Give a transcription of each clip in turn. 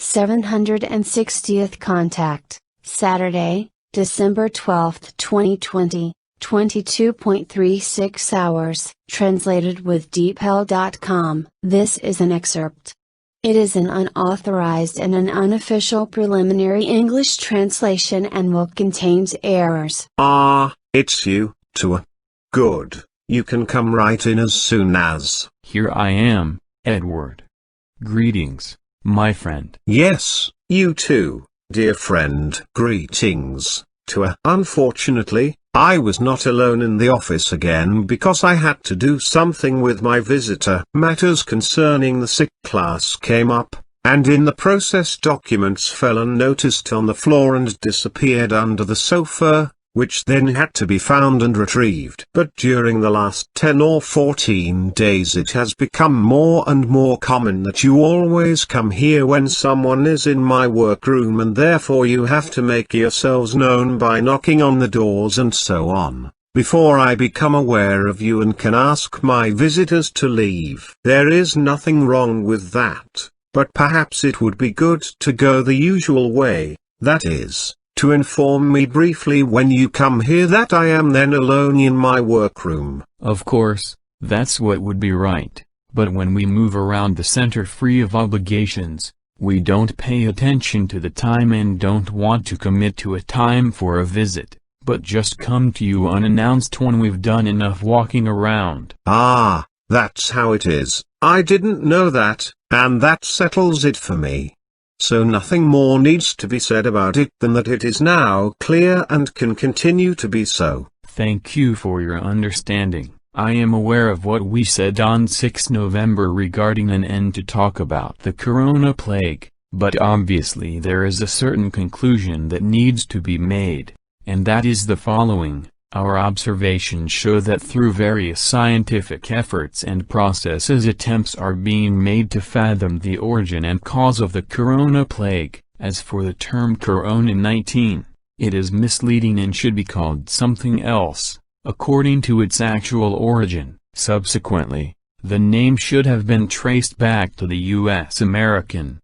760th contact, Saturday, December 12, 2020, 22.36 hours. Translated with deephell.com. This is an excerpt. It is an unauthorized and an unofficial preliminary English translation and will contain errors. It's you, Ptaah. Good, you can come right in as soon as. Here I am, Eduard. Greetings, my friend. Yes, you too, dear friend. Greetings, Ptaah. Unfortunately, I was not alone in the office again because I had to do something with my visitor. Matters concerning the sick class came up, and in the process documents fell unnoticed on the floor and disappeared under the sofa, which then had to be found and retrieved. But during the last 10 or 14 days it has become more and more common that you always come here when someone is in my workroom, and therefore you have to make yourselves known by knocking on the doors and so on, before I become aware of you and can ask my visitors to leave. There is nothing wrong with that, but perhaps it would be good to go the usual way, that is, to inform me briefly when you come here that I am then alone in my workroom. Of course, that's what would be right, but when we move around the center free of obligations, we don't pay attention to the time and don't want to commit to a time for a visit, but just come to you unannounced when we've done enough walking around. That's how it is. I didn't know that, and that settles it for me. So nothing more needs to be said about it than that it is now clear and can continue to be so. Thank you for your understanding. I am aware of what we said on 6 November regarding an end to talk about the corona plague, but obviously there is a certain conclusion that needs to be made, and that is the following. Our observations show that through various scientific efforts and processes attempts are being made to fathom the origin and cause of the corona plague. As for the term corona-19, it is misleading and should be called something else, according to its actual origin. Subsequently, the name should have been traced back to the U.S. American,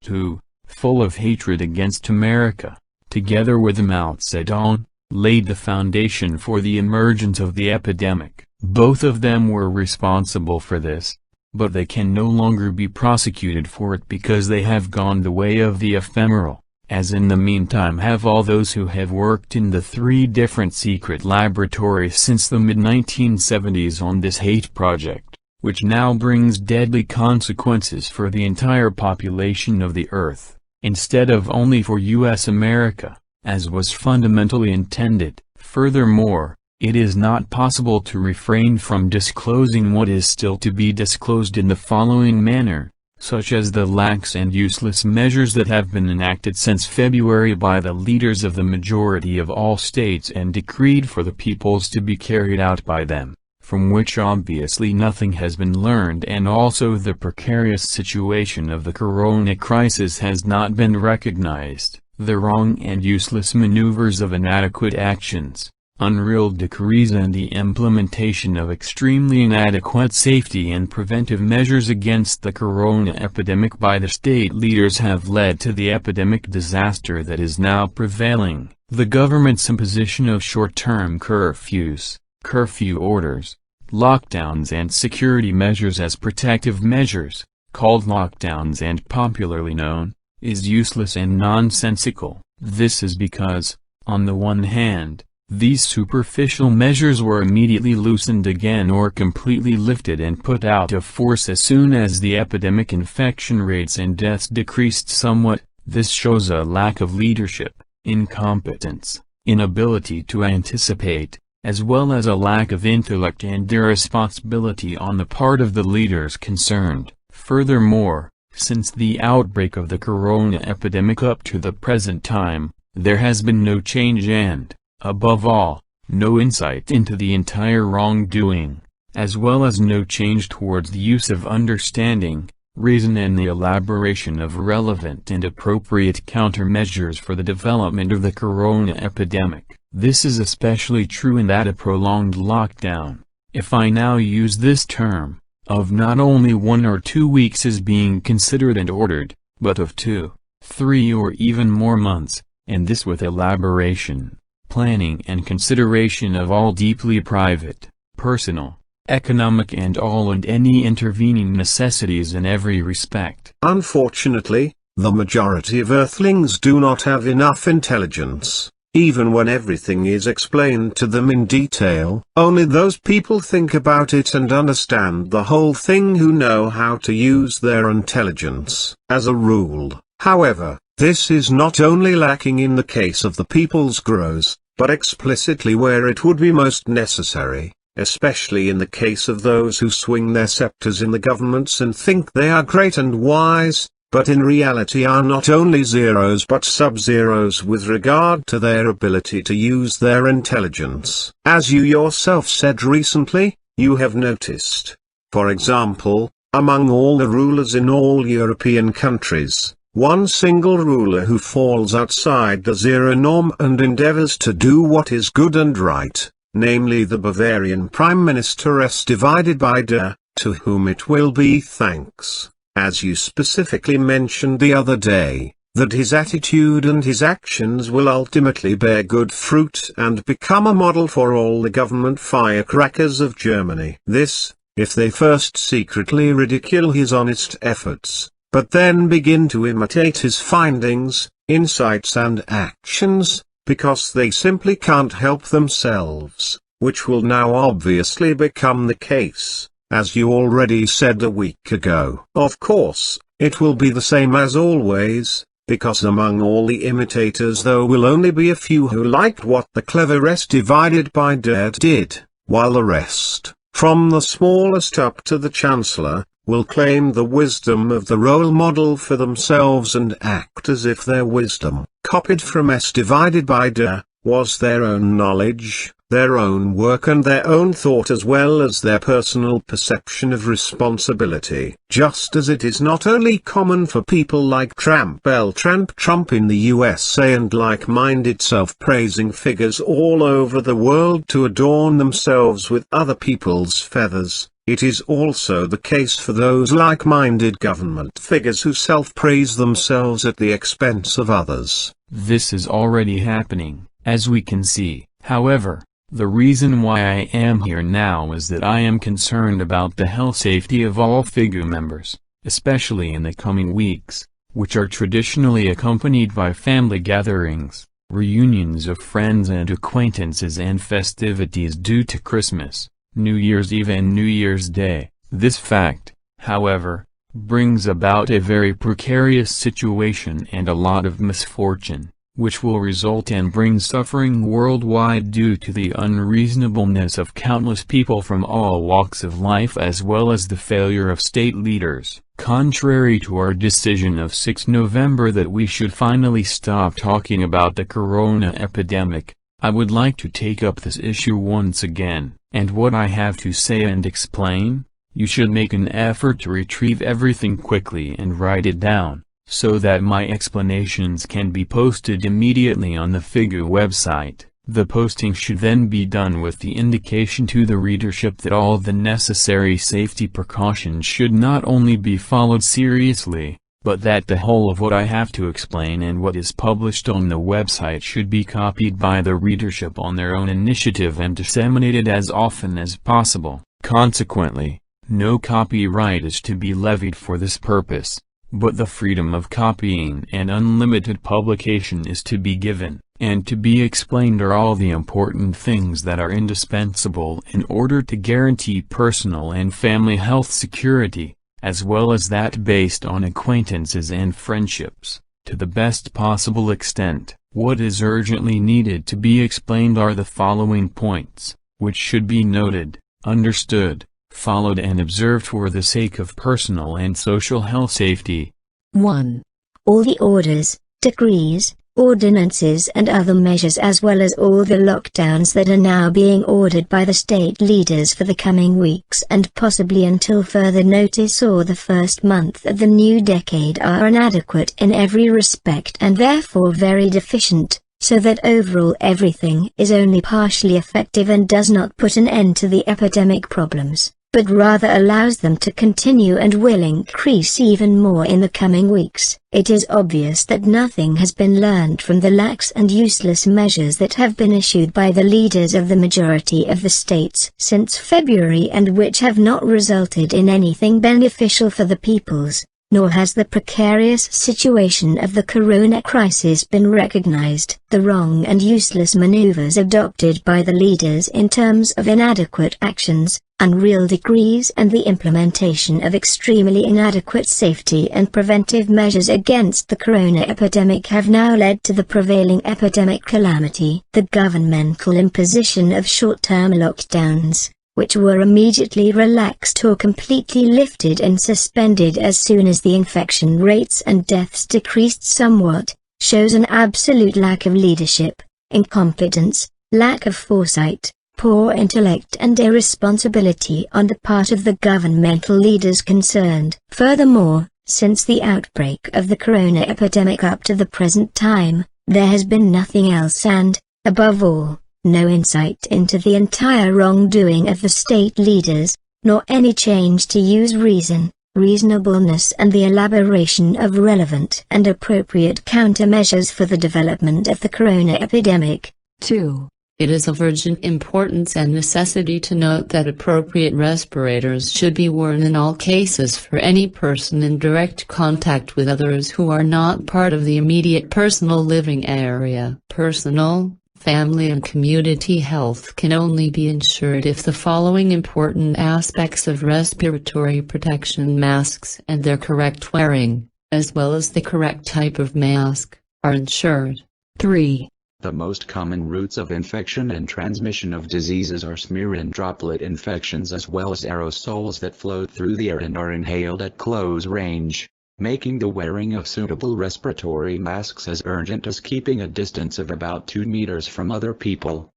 who, full of hatred against America, together with Mao Zedong, laid the foundation for the emergence of the epidemic. Both of them were responsible for this, but they can no longer be prosecuted for it because they have gone the way of the ephemeral, as in the meantime have all those who have worked in the 3 different secret laboratories since the mid-1970s on this hate project, which now brings deadly consequences for the entire population of the Earth, instead of only for U.S. America, as was fundamentally intended. Furthermore, it is not possible to refrain from disclosing what is still to be disclosed in the following manner, such as the lax and useless measures that have been enacted since February by the leaders of the majority of all states and decreed for the peoples to be carried out by them, from which obviously nothing has been learned, and also the precarious situation of the corona crisis has not been recognized. The wrong and useless maneuvers of inadequate actions, unreal decrees and the implementation of extremely inadequate safety and preventive measures against the corona epidemic by the state leaders have led to the epidemic disaster that is now prevailing. The government's imposition of short-term curfews, curfew orders, lockdowns and security measures as protective measures, called lockdowns and popularly known, is useless and nonsensical. This is because, on the one hand, these superficial measures were immediately loosened again or completely lifted and put out of force as soon as the epidemic infection rates and deaths decreased somewhat. This shows a lack of leadership, incompetence, inability to anticipate, as well as a lack of intellect and irresponsibility on the part of the leaders concerned. Furthermore, since the outbreak of the corona epidemic up to the present time, there has been no change and, above all, no insight into the entire wrongdoing, as well as no change towards the use of understanding, reason and the elaboration of relevant and appropriate countermeasures for the development of the corona epidemic. This is especially true in that a prolonged lockdown, if I now use this term, of not only 1 or 2 weeks is being considered and ordered, but of 2, 3 or even more months, and this with elaboration, planning and consideration of all deeply private, personal, economic and all and any intervening necessities in every respect. Unfortunately, the majority of Earthlings do not have enough intelligence, even when everything is explained to them in detail. Only those people think about it and understand the whole thing who know how to use their intelligence. As a rule, however, this is not only lacking in the case of the people's grows, but explicitly where it would be most necessary, especially in the case of those who swing their scepters in the governments and think they are great and wise, but in reality are not only zeros but sub-zeros with regard to their ability to use their intelligence. As you yourself said recently, you have noticed, for example, among all the rulers in all European countries, one single ruler who falls outside the zero norm and endeavors to do what is good and right, namely the Bavarian Prime Minister Eduard, to whom it will be thanks, as you specifically mentioned the other day, that his attitude and his actions will ultimately bear good fruit and become a model for all the government firecrackers of Germany. This, if they first secretly ridicule his honest efforts, but then begin to imitate his findings, insights and actions, because they simply can't help themselves, which will now obviously become the case, as you already said a week ago. Of course, it will be the same as always, because among all the imitators there will only be a few who liked what the cleverest divided by Eduard did, while the rest, from the smallest up to the Chancellor, will claim the wisdom of the role model for themselves and act as if their wisdom, copied from S divided by D, was their own knowledge, their own work and their own thought as well as their personal perception of responsibility. Just as it is not only common for people like Trump in the USA and like-minded self-praising figures all over the world to adorn themselves with other people's feathers, it is also the case for those like-minded government figures who self-praise themselves at the expense of others. This is already happening, as we can see. However, the reason why I am here now is that I am concerned about the health safety of all FIGU members, especially in the coming weeks, which are traditionally accompanied by family gatherings, reunions of friends and acquaintances and festivities due to Christmas, New Year's Eve and New Year's Day. This fact, however, brings about a very precarious situation and a lot of misfortune, which will result and bring suffering worldwide due to the unreasonableness of countless people from all walks of life as well as the failure of state leaders. Contrary to our decision of 6 November that we should finally stop talking about the corona epidemic, I would like to take up this issue once again, and what I have to say and explain, you should make an effort to retrieve everything quickly and write it down, so that my explanations can be posted immediately on the FIGU website. The posting should then be done with the indication to the readership that all the necessary safety precautions should not only be followed seriously, but that the whole of what I have to explain and what is published on the website should be copied by the readership on their own initiative and disseminated as often as possible. Consequently, no copyright is to be levied for this purpose, but the freedom of copying and unlimited publication is to be given, and to be explained are all the important things that are indispensable in order to guarantee personal and family health security, as well as that based on acquaintances and friendships, to the best possible extent. What is urgently needed to be explained are the following points, which should be noted, understood, followed and observed for the sake of personal and social health safety. 1. All the orders, decrees, ordinances and other measures as well as all the lockdowns that are now being ordered by the state leaders for the coming weeks and possibly until further notice or the first month of the new decade are inadequate in every respect and therefore very deficient, so that overall everything is only partially effective and does not put an end to the epidemic problems. but rather allows them to continue and will increase even more in the coming weeks. It is obvious that nothing has been learned from the lax and useless measures that have been issued by the leaders of the majority of the states since February and which have not resulted in anything beneficial for the peoples. Nor has the precarious situation of the corona crisis been recognized. The wrong and useless maneuvers adopted by the leaders in terms of inadequate actions, unreal decrees and the implementation of extremely inadequate safety and preventive measures against the corona epidemic have now led to the prevailing epidemic calamity. The governmental imposition of short-term lockdowns, which were immediately relaxed or completely lifted and suspended as soon as the infection rates and deaths decreased somewhat, shows an absolute lack of leadership, incompetence, lack of foresight, poor intellect and irresponsibility on the part of the governmental leaders concerned. Furthermore, since the outbreak of the corona epidemic up to the present time, there has been nothing else and, above all, no insight into the entire wrongdoing of the state leaders, nor any change to use reason, reasonableness and the elaboration of relevant and appropriate countermeasures for the development of the corona epidemic. 2. It is of urgent importance and necessity to note that appropriate respirators should be worn in all cases for any person in direct contact with others who are not part of the immediate personal living area. Personal, family and community health can only be ensured if the following important aspects of respiratory protection masks and their correct wearing, as well as the correct type of mask, are ensured. 3. The most common routes of infection and transmission of diseases are smear and droplet infections as well as aerosols that float through the air and are inhaled at close range, making the wearing of suitable respiratory masks as urgent as keeping a distance of about 2 meters from other people.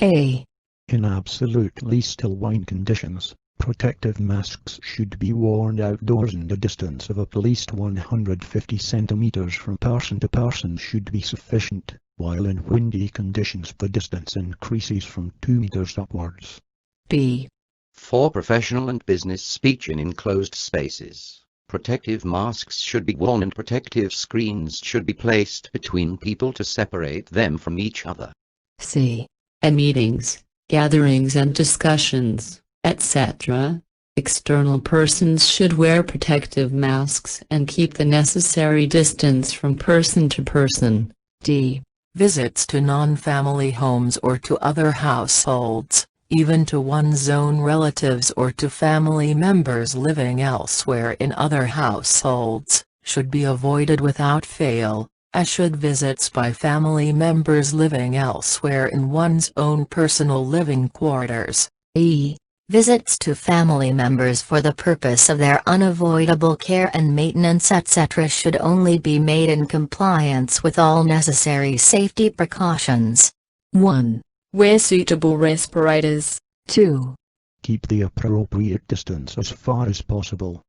A. In absolutely still wine conditions, protective masks should be worn outdoors and a distance of at least 150 centimeters from person to person should be sufficient, while in windy conditions the distance increases from 2 meters upwards. B. For professional and business speech in enclosed spaces, protective masks should be worn and protective screens should be placed between people to separate them from each other. C. At meetings, gatherings and discussions, etc., external persons should wear protective masks and keep the necessary distance from person to person. D. Visits to non-family homes or to other households, even to one's own relatives or to family members living elsewhere in other households, should be avoided without fail, as should visits by family members living elsewhere in one's own personal living quarters. E. Visits to family members for the purpose of their unavoidable care and maintenance etc. should only be made in compliance with all necessary safety precautions. 1. Wear suitable respirators. 2. Keep the appropriate distance as far as possible.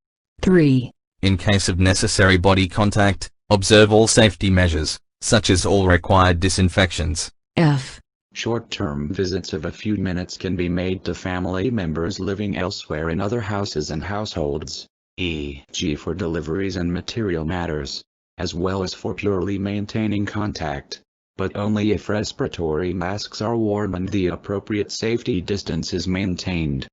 3. In case of necessary body contact, observe all safety measures, such as all required disinfections. F. Short-term visits of a few minutes can be made to family members living elsewhere in other houses and households, e.g. for deliveries and material matters, as well as for purely maintaining contact, but only if respiratory masks are worn and the appropriate safety distance is maintained.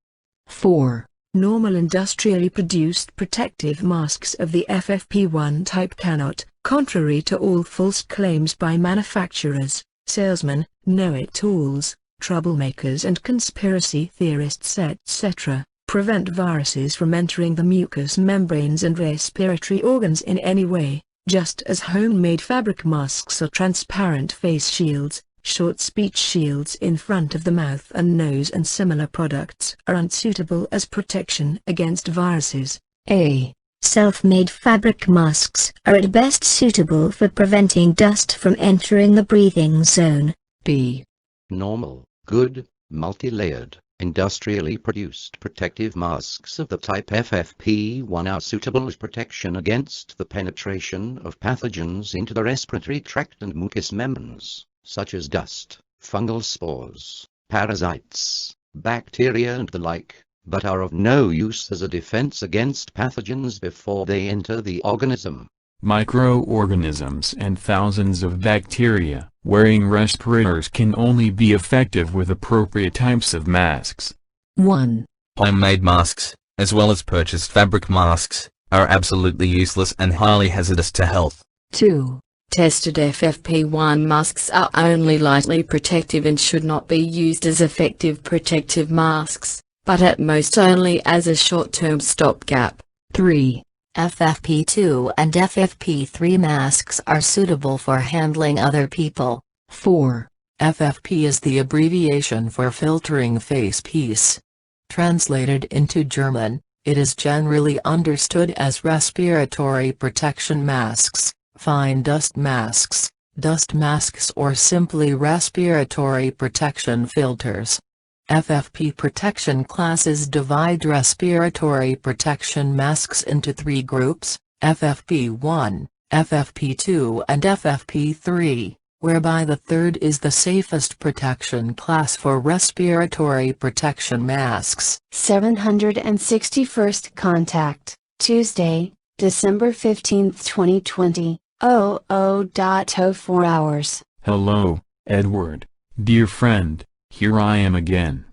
4. Normal industrially produced protective masks of the FFP1 type cannot, contrary to all false claims by manufacturers, salesmen, know-it-alls, troublemakers and conspiracy theorists etc., prevent viruses from entering the mucous membranes and respiratory organs in any way. Just as homemade fabric masks or transparent face shields, short speech shields in front of the mouth and nose and similar products are unsuitable as protection against viruses. A. Self-made fabric masks are at best suitable for preventing dust from entering the breathing zone. B. Normal, good, multi-layered, industrially produced protective masks of the type FFP1 are suitable as protection against the penetration of pathogens into the respiratory tract and mucous membranes, such as dust, fungal spores, parasites, bacteria and the like, but are of no use as a defense against pathogens before they enter the organism. Microorganisms and thousands of bacteria. Wearing respirators can only be effective with appropriate types of masks. 1. Homemade masks, as well as purchased fabric masks, are absolutely useless and highly hazardous to health. 2. Tested FFP1 masks are only lightly protective and should not be used as effective protective masks, but at most only as a short-term stopgap. 3. FFP2 and FFP3 masks are suitable for handling other people. 4. FFP is the abbreviation for filtering face piece. Translated into German, it is generally understood as respiratory protection masks, fine dust masks, or simply respiratory protection filters. FFP protection classes divide respiratory protection masks into 3 groups, FFP1, FFP2 and FFP3, whereby the third is the safest protection class for respiratory protection masks. 761st contact, Tuesday, December 15, 2020, 00.04 hours. Hello, Edward, dear friend, here I am again.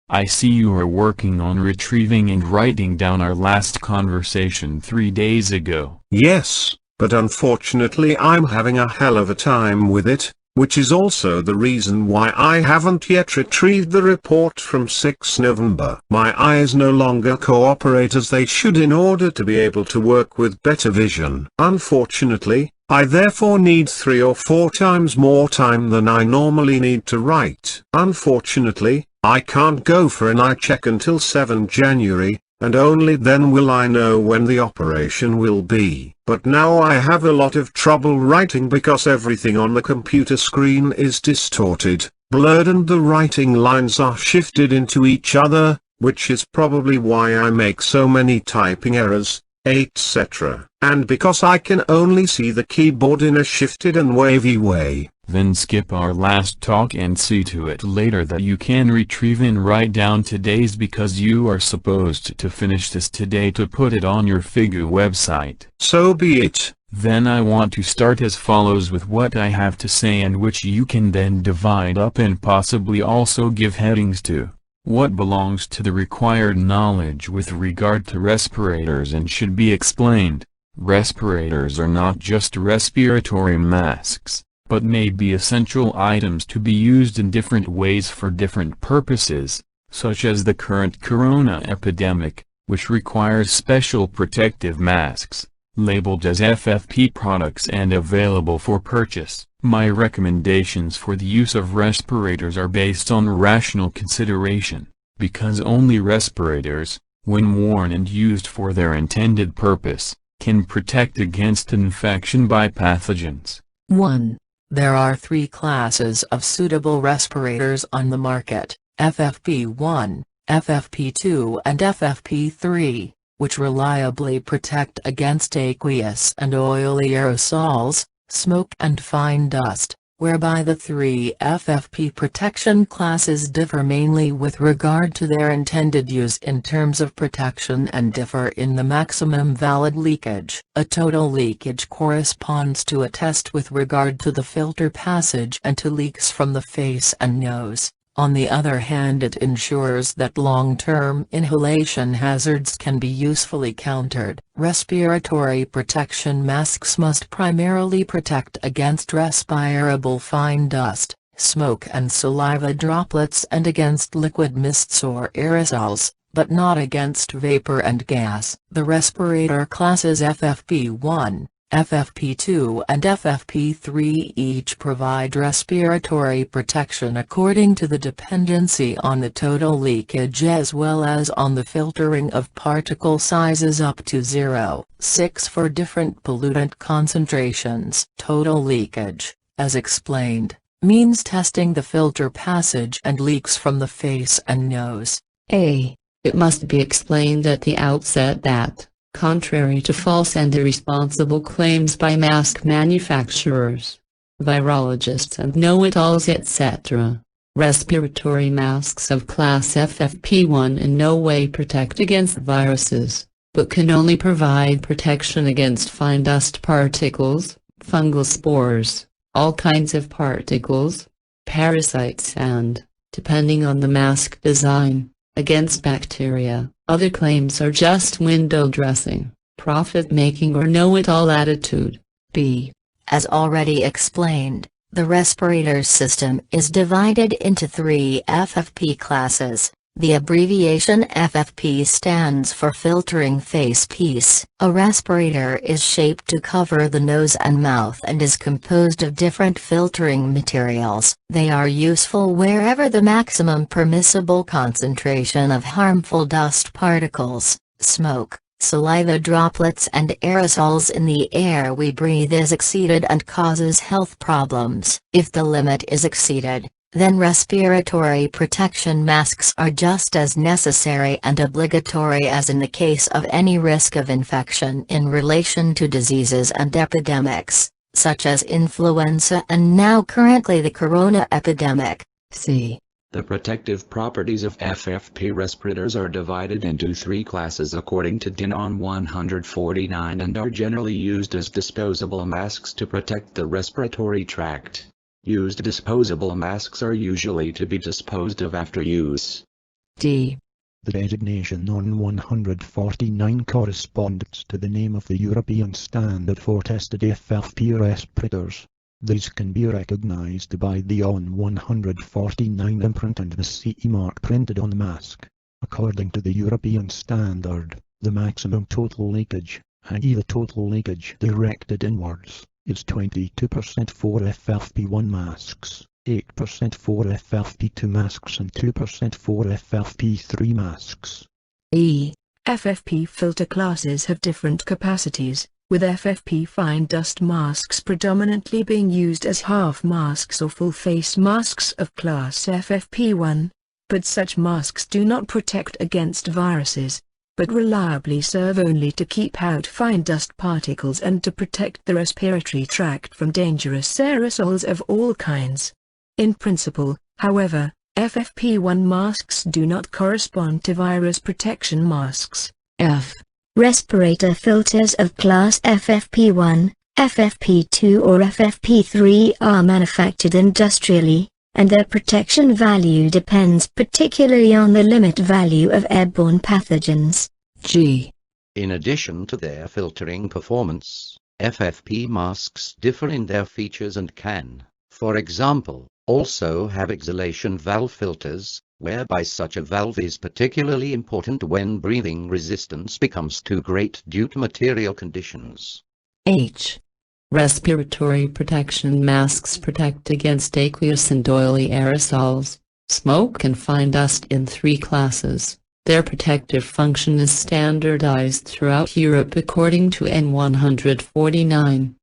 I see you are working on retrieving and writing down our last conversation 3 days ago. Yes, but unfortunately I'm having a hell of a time with it, which is also the reason why I haven't yet retrieved the report from 6 November. My eyes no longer cooperate as they should in order to be able to work with better vision. Unfortunately, I therefore need 3 or 4 times more time than I normally need to write. Unfortunately, I can't go for an eye check until 7 January, and only then will I know when the operation will be. But now I have a lot of trouble writing because everything on the computer screen is distorted, blurred, and the writing lines are shifted into each other, which is probably why I make so many typing errors, etc. And because I can only see the keyboard in a shifted and wavy way. Then skip our last talk and see to it later that you can retrieve and write down today's, because you are supposed to finish this today to put it on your Figure website. So be it. Then I want to start as follows with what I have to say, and which you can then divide up and possibly also give headings to. What belongs to the required knowledge with regard to respirators and should be explained. Respirators are not just respiratory masks, but may be essential items to be used in different ways for different purposes, such as the current corona epidemic, which requires special protective masks, labeled as FFP products and available for purchase. My recommendations for the use of respirators are based on rational consideration, because only respirators, when worn and used for their intended purpose, can protect against infection by pathogens. 1. There are 3 classes of suitable respirators on the market, FFP1, FFP2 and FFP3, which reliably protect against aqueous and oily aerosols, smoke and fine dust, whereby the 3 FFP protection classes differ mainly with regard to their intended use in terms of protection and differ in the maximum valid leakage. A total leakage corresponds to a test with regard to the filter passage and to leaks from the face and nose. On the other hand, it ensures that long-term inhalation hazards can be usefully countered. Respiratory protection masks must primarily protect against respirable fine dust, smoke and saliva droplets and against liquid mists or aerosols, but not against vapor and gas. The respirator classes FFP1, FFP2 and FFP3 each provide respiratory protection according to the dependency on the total leakage as well as on the filtering of particle sizes up to 0.6 for different pollutant concentrations. Total leakage, as explained, means testing the filter passage and leaks from the face and nose. A. It must be explained at the outset that, contrary to false and irresponsible claims by mask manufacturers, virologists and know-it-alls etc., Respiratory masks of class FFP1 in no way protect against viruses, but can only provide protection against fine dust particles, fungal spores, all kinds of particles, parasites and, depending on the mask design, against bacteria. Other claims are just window dressing, profit-making or know-it-all attitude. B. As already explained, the respirator system is divided into 3 FFP classes. The abbreviation FFP stands for filtering face piece. A respirator is shaped to cover the nose and mouth and is composed of different filtering materials. They are useful wherever the maximum permissible concentration of harmful dust particles, smoke, saliva droplets and aerosols in the air we breathe is exceeded and causes health problems. If the limit is exceeded, then respiratory protection masks are just as necessary and obligatory as in the case of any risk of infection in relation to diseases and epidemics, such as influenza and now currently the corona epidemic. C. The protective properties of FFP respirators are divided into 3 classes according to DIN on 149 and are generally used as disposable masks to protect the respiratory tract. Used disposable masks are usually to be disposed of after use. D. The designation on 149 corresponds to the name of the European standard for tested FFP respirators. These can be recognized by the on 149 imprint and the CE mark printed on the mask. According to the European standard, the maximum total leakage, i.e. the total leakage directed inwards, is 22% for FFP1 masks, 8% for FFP2 masks and 2% for FFP3 masks. E. FFP filter classes have different capacities, with FFP fine dust masks predominantly being used as half masks or full face masks of class FFP1. But such masks do not protect against viruses, but reliably serve only to keep out fine dust particles and to protect the respiratory tract from dangerous aerosols of all kinds. In principle, however, FFP1 masks do not correspond to virus protection masks. F. Respirator filters of class FFP1, FFP2 or FFP3 are manufactured industrially, and their protection value depends particularly on the limit value of airborne pathogens. G. In addition to their filtering performance, FFP masks differ in their features and can, for example, also have exhalation valve filters, whereby such a valve is particularly important when breathing resistance becomes too great due to material conditions. H. Respiratory protection masks protect against aqueous and oily aerosols, smoke and fine dust in 3 classes. Their protective function is standardized throughout Europe according to N149.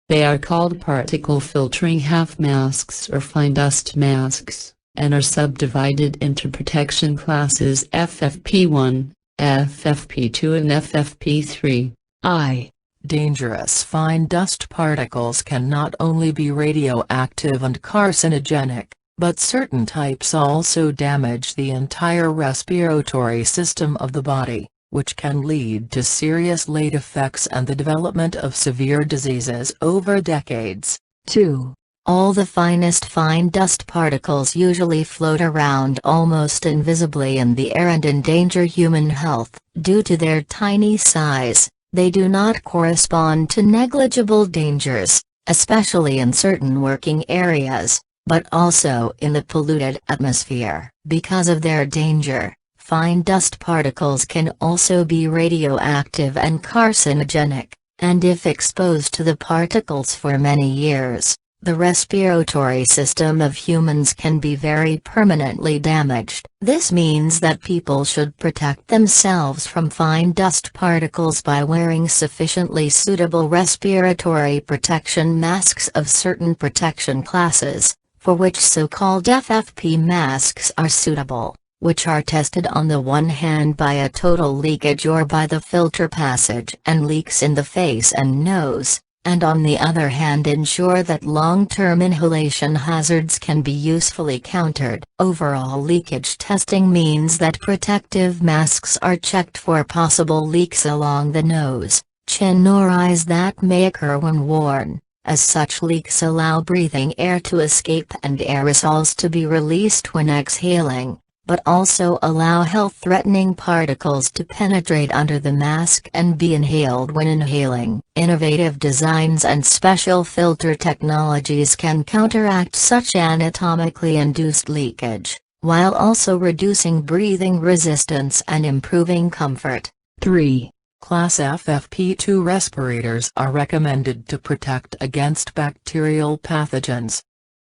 They are called particle filtering half masks or fine dust masks, and are subdivided into protection classes FFP1, FFP2 and FFP3. I. Dangerous fine dust particles can not only be radioactive and carcinogenic, but certain types also damage the entire respiratory system of the body, which can lead to serious late effects and the development of severe diseases over decades. 2. All the finest fine dust particles usually float around almost invisibly in the air and endanger human health. Due to their tiny size, they do not correspond to negligible dangers, especially in certain working areas, but also in the polluted atmosphere. Because of their danger, fine dust particles can also be radioactive and carcinogenic, and if exposed to the particles for many years, the respiratory system of humans can be very permanently damaged. This means that people should protect themselves from fine dust particles by wearing sufficiently suitable respiratory protection masks of certain protection classes, for which so-called FFP masks are suitable, which are tested on the one hand by a total leakage or by the filter passage and leaks in the face and nose, and on the other hand ensure that long-term inhalation hazards can be usefully countered. Overall leakage testing means that protective masks are checked for possible leaks along the nose, chin or eyes that may occur when worn, as such leaks allow breathing air to escape and aerosols to be released when exhaling, but also allow health-threatening particles to penetrate under the mask and be inhaled when inhaling. Innovative designs and special filter technologies can counteract such anatomically induced leakage, while also reducing breathing resistance and improving comfort. 3. Class FFP2 respirators are recommended to protect against bacterial pathogens.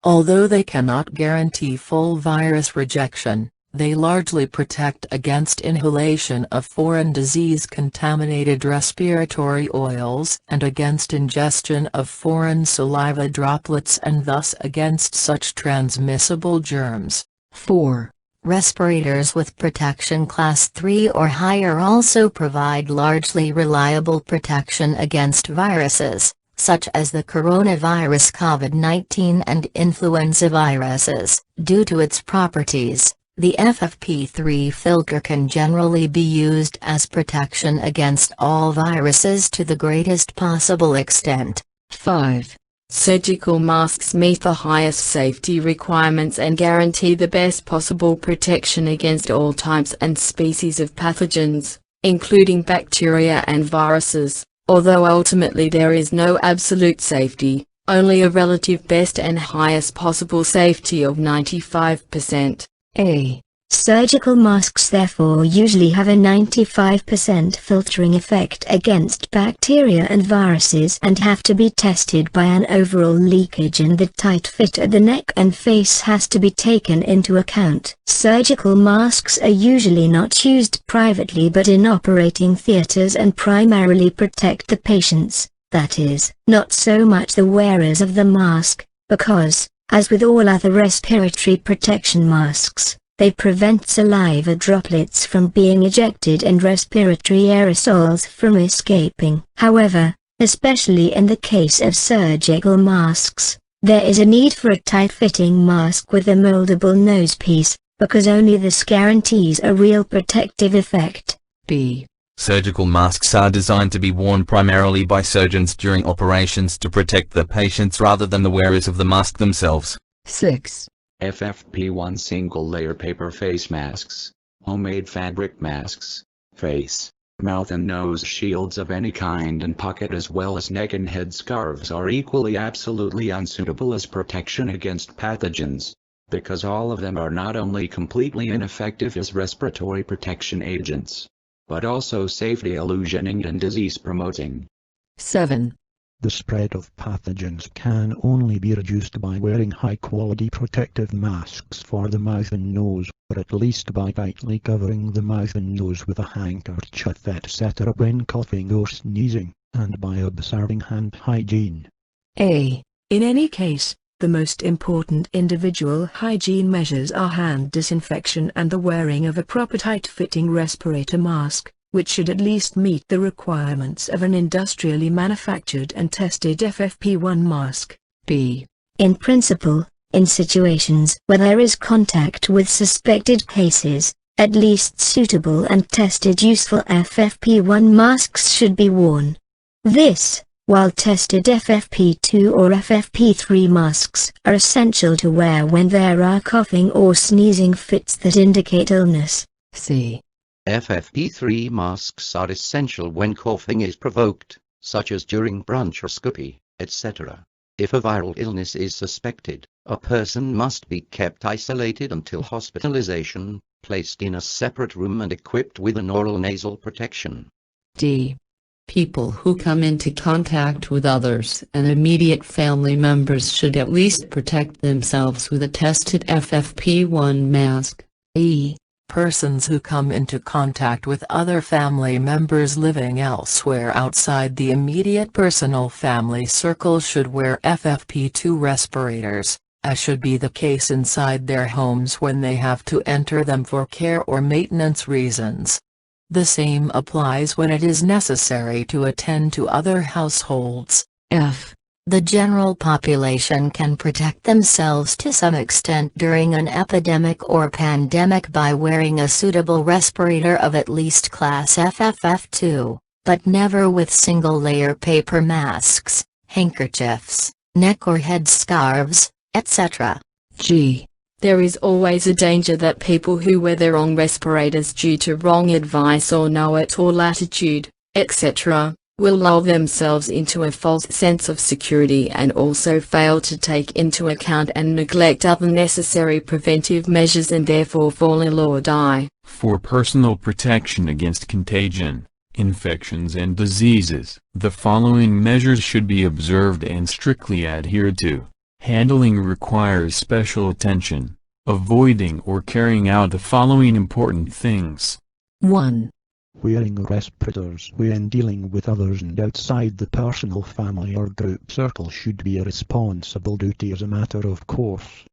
Although they cannot guarantee full virus rejection, they largely protect against inhalation of foreign disease-contaminated respiratory oils and against ingestion of foreign saliva droplets and thus against such transmissible germs. 4. Respirators with protection class 3 or higher also provide largely reliable protection against viruses, such as the coronavirus COVID-19 and influenza viruses. Due to its properties, the FFP3 filter can generally be used as protection against all viruses to the greatest possible extent. 5. Surgical masks meet the highest safety requirements and guarantee the best possible protection against all types and species of pathogens, including bacteria and viruses. Although ultimately there is no absolute safety, only a relative best and highest possible safety of 95%. A. Surgical masks therefore usually have a 95% filtering effect against bacteria and viruses and have to be tested by an overall leakage, and the tight fit at the neck and face has to be taken into account. Surgical masks are usually not used privately but in operating theaters and primarily protect the patients, that is, not so much the wearers of the mask, because, as with all other respiratory protection masks, they prevent saliva droplets from being ejected and respiratory aerosols from escaping. However, especially in the case of surgical masks, there is a need for a tight-fitting mask with a moldable nosepiece, because only this guarantees a real protective effect. B. Surgical masks are designed to be worn primarily by surgeons during operations to protect the patients rather than the wearers of the mask themselves. 6. FFP1 single-layer paper face masks, homemade fabric masks, face, mouth and nose shields of any kind and pocket as well as neck and head scarves are equally absolutely unsuitable as protection against pathogens, because all of them are not only completely ineffective as respiratory protection agents, but also safety illusioning and disease promoting. 7. The spread of pathogens can only be reduced by wearing high-quality protective masks for the mouth and nose, or at least by tightly covering the mouth and nose with a handkerchief, etc. when coughing or sneezing, and by observing hand hygiene. A. In any case, the most important individual hygiene measures are hand disinfection and the wearing of a proper tight-fitting respirator mask, which should at least meet the requirements of an industrially manufactured and tested FFP1 mask. B. In principle, in situations where there is contact with suspected cases, at least suitable and tested useful FFP1 masks should be worn. This, while tested FFP2 or FFP3 masks are essential to wear when there are coughing or sneezing fits that indicate illness. C. FFP3 masks are essential when coughing is provoked, such as during bronchoscopy, etc. If a viral illness is suspected, a person must be kept isolated until hospitalization, placed in a separate room and equipped with an oral nasal protection. D. People who come into contact with others and immediate family members should at least protect themselves with a tested FFP1 mask. E. Persons who come into contact with other family members living elsewhere outside the immediate personal family circle should wear FFP2 respirators, as should be the case inside their homes when they have to enter them for care or maintenance reasons. The same applies when it is necessary to attend to other households, F. The general population can protect themselves to some extent during an epidemic or pandemic by wearing a suitable respirator of at least class FFF2, but never with single-layer paper masks, handkerchiefs, neck or head scarves, etc. G. There is always a danger that people who wear the wrong respirators due to wrong advice or know-it-all attitude, etc., will lull themselves into a false sense of security and also fail to take into account and neglect other necessary preventive measures and therefore fall ill or die. For personal protection against contagion, infections and diseases, the following measures should be observed and strictly adhered to. Handling requires special attention, avoiding or carrying out the following important things. 1. Wearing respirators when dealing with others and outside the personal, family or group circle should be a responsible duty as a matter of course.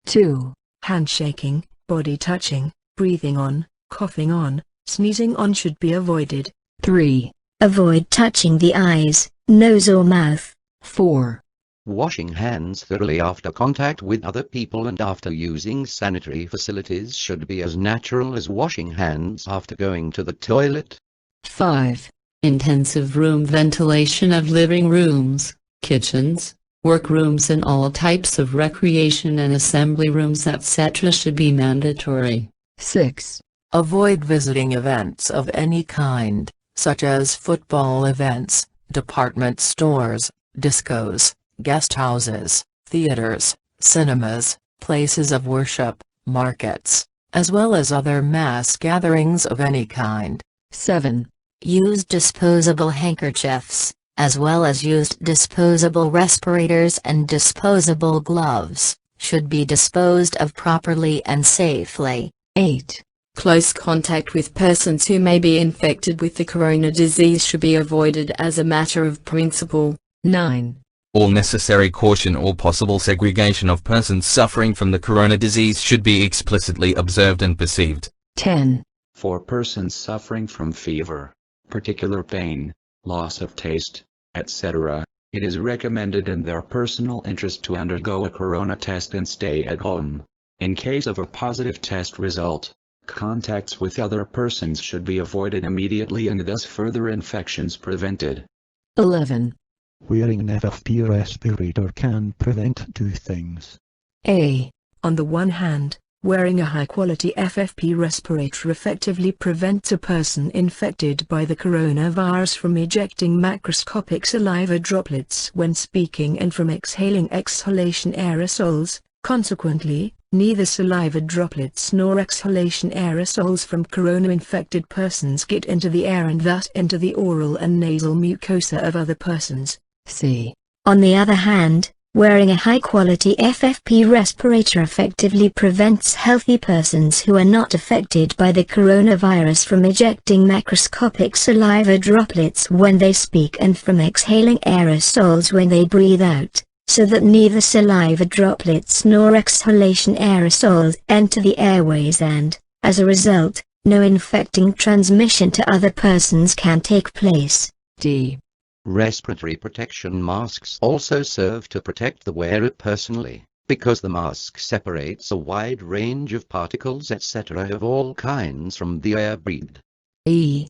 2. Handshaking, body touching, breathing on, coughing on, sneezing on should be avoided. 3. Avoid touching the eyes, nose or mouth. 4. Washing hands thoroughly after contact with other people and after using sanitary facilities should be as natural as washing hands after going to the toilet. 5. Intensive room ventilation of living rooms, kitchens, workrooms and all types of recreation and assembly rooms etc. should be mandatory. 6. Avoid visiting events of any kind, such as football events, department stores, discos, guest houses, theaters, cinemas, places of worship, markets, as well as other mass gatherings of any kind. 7. Use disposable handkerchiefs, as well as used disposable respirators and disposable gloves, should be disposed of properly and safely. 8. Close contact with persons who may be infected with the corona disease should be avoided as a matter of principle. 9. All necessary caution or possible segregation of persons suffering from the corona disease should be explicitly observed and perceived. 10. For persons suffering from fever, particular pain, loss of taste, etc., it is recommended in their personal interest to undergo a corona test and stay at home. In case of a positive test result, contacts with other persons should be avoided immediately and thus further infections prevented. 11. Wearing an FFP respirator can prevent two things. A. On the one hand, wearing a high-quality FFP respirator effectively prevents a person infected by the coronavirus from ejecting macroscopic saliva droplets when speaking and from exhaling exhalation aerosols. Consequently, neither saliva droplets nor exhalation aerosols from corona-infected persons get into the air and thus into the oral and nasal mucosa of other persons. C. On the other hand, wearing a high-quality FFP respirator effectively prevents healthy persons who are not affected by the coronavirus from ejecting macroscopic saliva droplets when they speak and from exhaling aerosols when they breathe out, so that neither saliva droplets nor exhalation aerosols enter the airways and, as a result, no infecting transmission to other persons can take place. D. Respiratory protection masks also serve to protect the wearer personally, because the mask separates a wide range of particles etc. of all kinds from the air breathed. E.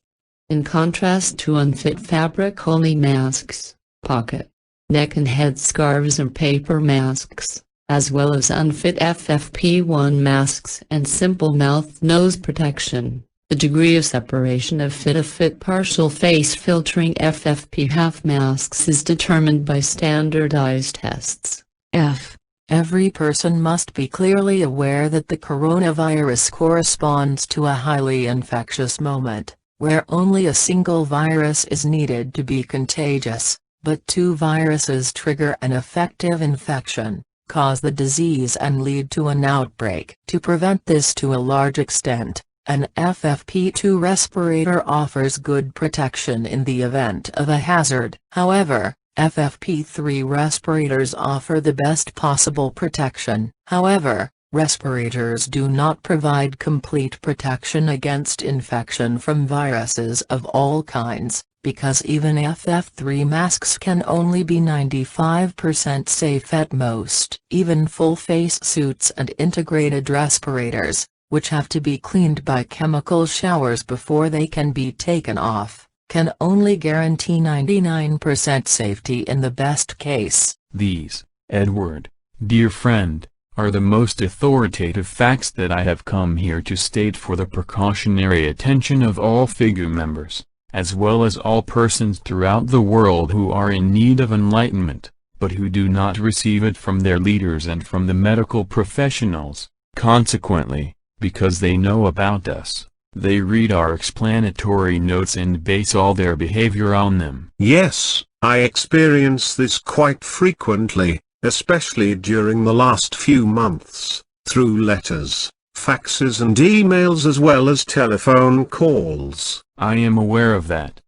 In contrast to unfit fabric-only masks, pocket, neck and head scarves or paper masks, as well as unfit FFP1 masks and simple mouth-nose protection, the degree of separation of fit partial face filtering FFP half masks is determined by standardized tests. F. Every person must be clearly aware that the coronavirus corresponds to a highly infectious moment, where only a single virus is needed to be contagious, but two viruses trigger an effective infection, cause the disease and lead to an outbreak. To prevent this to a large extent, an FFP2 respirator offers good protection in the event of a hazard. However, FFP3 respirators offer the best possible protection. However, respirators do not provide complete protection against infection from viruses of all kinds, because even FF3 masks can only be 95% safe at most. Even full-face suits and integrated respirators, which have to be cleaned by chemical showers before they can be taken off, can only guarantee 99% safety in the best case. These, Edward, dear friend, are the most authoritative facts that I have come here to state for the precautionary attention of all figure members, as well as all persons throughout the world who are in need of enlightenment, but who do not receive it from their leaders and from the medical professionals. Consequently, because they know about us, they read our explanatory notes and base all their behavior on them. Yes, I experience this quite frequently, especially during the last few months, through letters, faxes and emails as well as telephone calls. I am aware of that.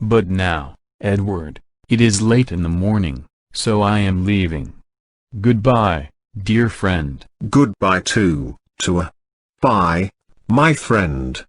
But now, Edward, it is late in the morning, so I am leaving. Goodbye, dear friend. Goodbye too, Ptaah. Bye, my friend.